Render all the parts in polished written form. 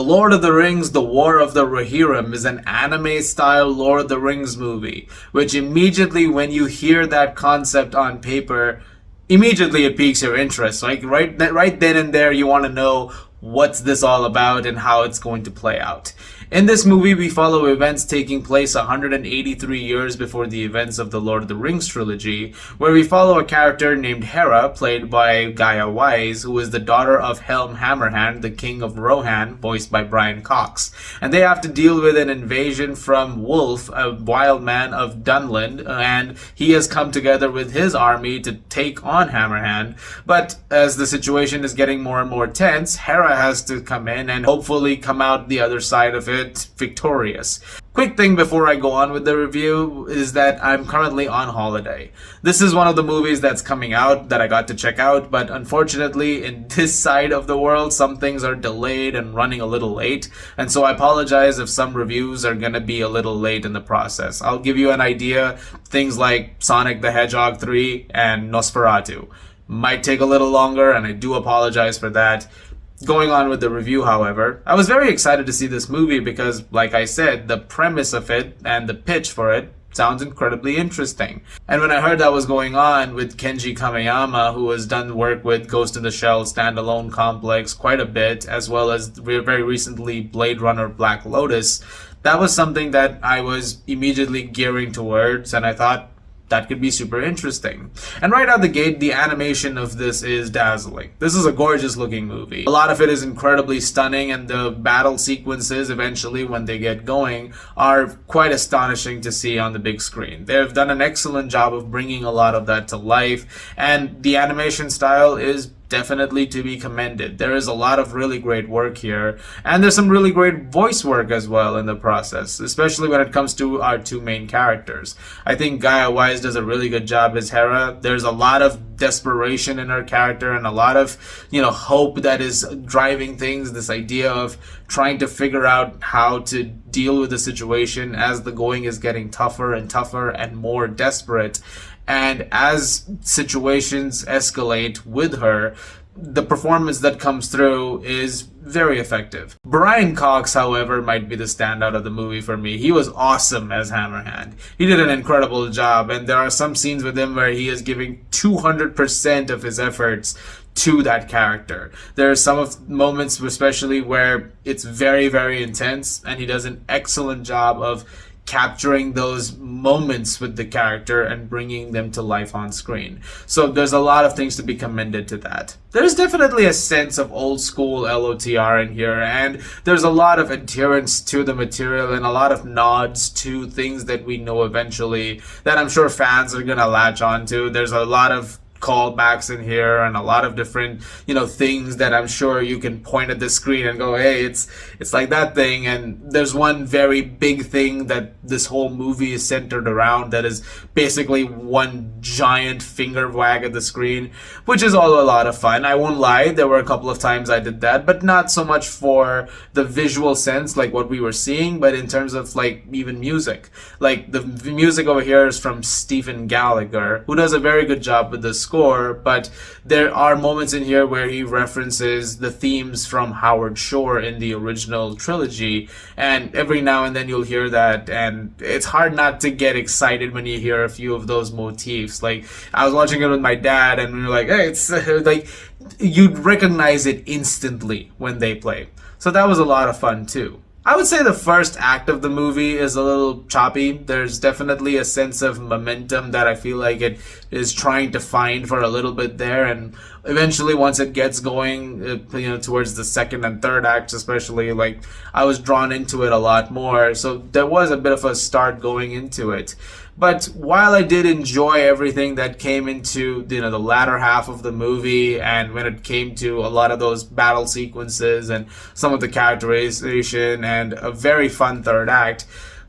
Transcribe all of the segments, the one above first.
Lord of the Rings, The War of the Rohirrim is an anime-style Lord of the Rings movie, which immediately when you hear that concept on paper, immediately it piques your interest. Like right then and there, you want to know what's this all about and how it's going to play out. In this movie, we follow events taking place 183 years before the events of the Lord of the Rings trilogy, where we follow a character named Hera, played by Gaia Wise, who is the daughter of Helm Hammerhand, the King of Rohan, voiced by Brian Cox. And they have to deal with an invasion from Wolf, a wild man of Dunland, and he has come together with his army to take on Hammerhand. But as the situation is getting more and more tense, Hera has to come in and hopefully come out the other side of it victorious. Quick thing before I go on with the review is that I'm currently on holiday. This is one of the movies that's coming out that I got to check out, but unfortunately in this side of the world some things are delayed and running a little late, and so I apologize if some reviews are gonna be a little late in the process. I'll give you an idea. Things like Sonic the Hedgehog 3 and Nosferatu might take a little longer, and I do apologize for that. Going on with the review, however, I was very excited to see this movie because, like I said, the premise of it and the pitch for it sounds incredibly interesting. And when I heard that was going on with Kenji Kameyama, who has done work with Ghost in the Shell standalone complex quite a bit, as well as very recently Blade Runner Black Lotus, that was something that I was immediately gearing towards, and I thought, that could be super interesting. And right out the gate, the animation of this is dazzling. This is a gorgeous looking movie. A lot of it is incredibly stunning, and the battle sequences eventually when they get going are quite astonishing to see on the big screen. They've done an excellent job of bringing a lot of that to life, and the animation style is definitely to be commended. There is a lot of really great work here, and there's some really great voice work as well in the process, especially when it comes to our two main characters. I think Gaia Wise does a really good job as Hera. There's a lot of desperation in her character and a lot of, hope that is driving things, this idea of trying to figure out how to deal with the situation as the going is getting tougher and tougher and more desperate. And as situations escalate with her, the performance that comes through is very effective. Brian Cox, however, might be the standout of the movie for me. He was awesome as Hammerhand. He did an incredible job, and there are some scenes with him where he is giving 200% of his efforts to that character. There are some of moments especially where it's very, very intense, and he does an excellent job of capturing those moments with the character and bringing them to life on screen. So there's a lot of things to be commended to that. There's definitely a sense of old school LOTR in here, and there's a lot of adherence to the material and a lot of nods to things that we know eventually that I'm sure fans are gonna latch onto. There's a lot of callbacks in here and a lot of different things that I'm sure you can point at the screen and go, hey, it's like that thing. And there's one very big thing that this whole movie is centered around that is basically one giant finger wag at the screen, which is all a lot of fun. I won't lie, there were a couple of times I did that, but not so much for the visual sense like what we were seeing, but in terms of like even music. Like the music over here is from Stephen Gallagher, who does a very good job with the score, but there are moments in here where he references the themes from Howard Shore in the original trilogy, and every now and then you'll hear that, and it's hard not to get excited when you hear a few of those motifs. Like I was watching it with my dad, and we were like, hey, it's like you'd recognize it instantly when they play. So that was a lot of fun too. I would say the first act of the movie is a little choppy. There's definitely a sense of momentum that I feel like it is trying to find for a little bit there, and eventually once it gets going, towards the second and third acts especially, like I was drawn into it a lot more. So there was a bit of a start going into it. But while I did enjoy everything that came into the latter half of the movie, and when it came to a lot of those battle sequences and some of the characterization and a very fun third act,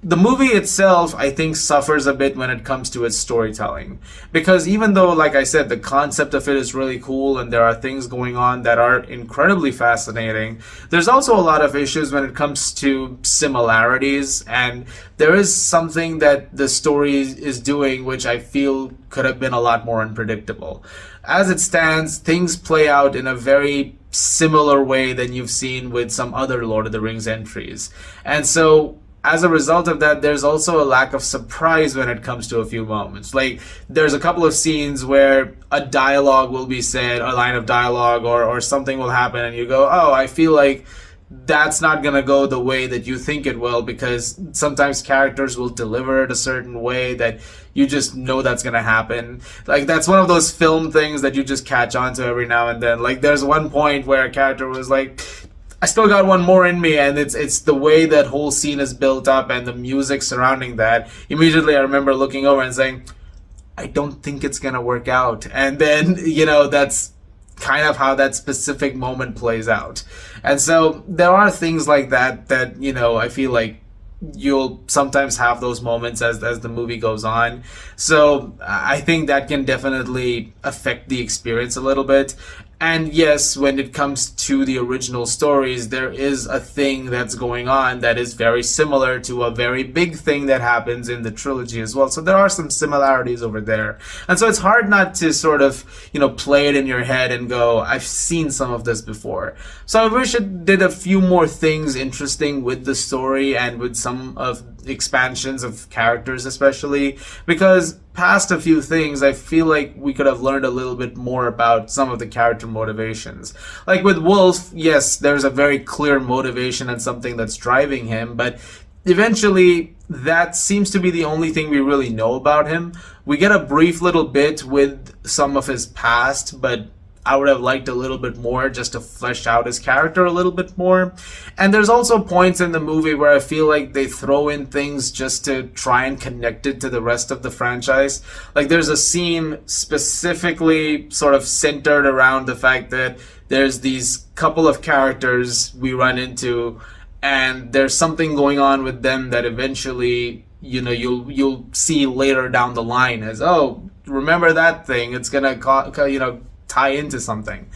The movie itself, I think, suffers a bit when it comes to its storytelling. Because even though, like I said, the concept of it is really cool and there are things going on that are incredibly fascinating, there's also a lot of issues when it comes to similarities. And there is something that the story is doing which I feel could have been a lot more unpredictable. As it stands, things play out in a very similar way than you've seen with some other Lord of the Rings entries. And so, as a result of that, there's also a lack of surprise when it comes to a few moments. Like, there's a couple of scenes where a dialogue will be said, a line of dialogue, or something will happen, and you go, oh, I feel like that's not going to go the way that you think it will, because sometimes characters will deliver it a certain way that you just know that's going to happen. Like, that's one of those film things that you just catch on to every now and then. Like, there's one point where a character was like, I still got one more in me, and it's the way that whole scene is built up and the music surrounding that. Immediately I remember looking over and saying, I don't think it's gonna work out. And then, that's kind of how that specific moment plays out. And so there are things like that I feel like you'll sometimes have those moments as the movie goes on. So I think that can definitely affect the experience a little bit. And yes, when it comes to the original stories, there is a thing that's going on that is very similar to a very big thing that happens in the trilogy as well. So there are some similarities over there. And so it's hard not to sort of, play it in your head and go, I've seen some of this before. So I wish it did a few more things interesting with the story and with some of expansions of characters especially, because past a few things, I feel like we could have learned a little bit more about some of the character motivations. Like with Wolf, yes, there's a very clear motivation and something that's driving him, but eventually that seems to be the only thing we really know about him. We get a brief little bit with some of his past, but I would have liked a little bit more just to flesh out his character a little bit more. And there's also points in the movie where I feel like they throw in things just to try and connect it to the rest of the franchise. Like there's a scene specifically sort of centered around the fact that there's these couple of characters we run into, and there's something going on with them that eventually you'll see later down the line as, oh, remember that thing, it's gonna tie into something.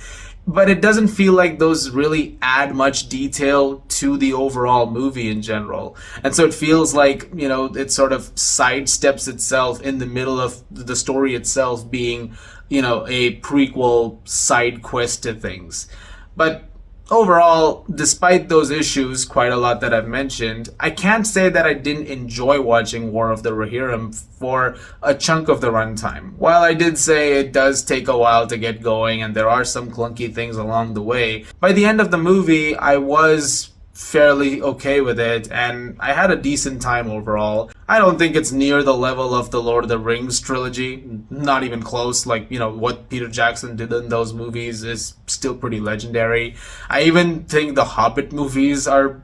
But it doesn't feel like those really add much detail to the overall movie in general. And so it feels like, it sort of sidesteps itself in the middle of the story itself being, a prequel side quest to things. But overall, despite those issues, quite a lot that I've mentioned, I can't say that I didn't enjoy watching War of the Rohirrim for a chunk of the runtime. While I did say it does take a while to get going and there are some clunky things along the way, by the end of the movie, I was fairly okay with it, and I had a decent time overall. I don't think it's near the level of the Lord of the Rings trilogy, not even close. Like, what Peter Jackson did in those movies is still pretty legendary. I even think the Hobbit movies are,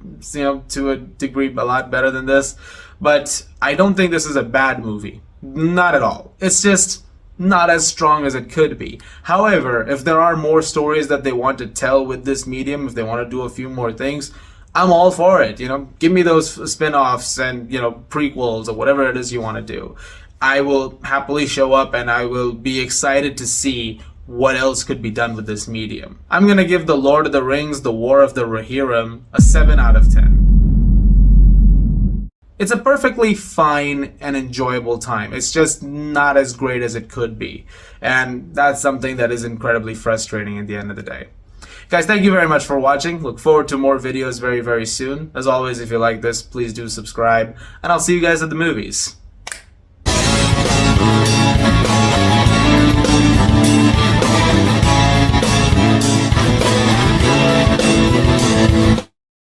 to a degree a lot better than this, but I don't think this is a bad movie. Not at all. It's just not as strong as it could be. However, if there are more stories that they want to tell with this medium, if they want to do a few more things, I'm all for it. Give me those spin-offs and, prequels or whatever it is you want to do. I will happily show up and I will be excited to see what else could be done with this medium. I'm going to give The Lord of the Rings, The War of the Rohirrim a 7 out of 10. It's a perfectly fine and enjoyable time. It's just not as great as it could be. And that's something that is incredibly frustrating at the end of the day. Guys, thank you very much for watching. Look forward to more videos very, very soon. As always, if you like this, please do subscribe. And I'll see you guys at the movies.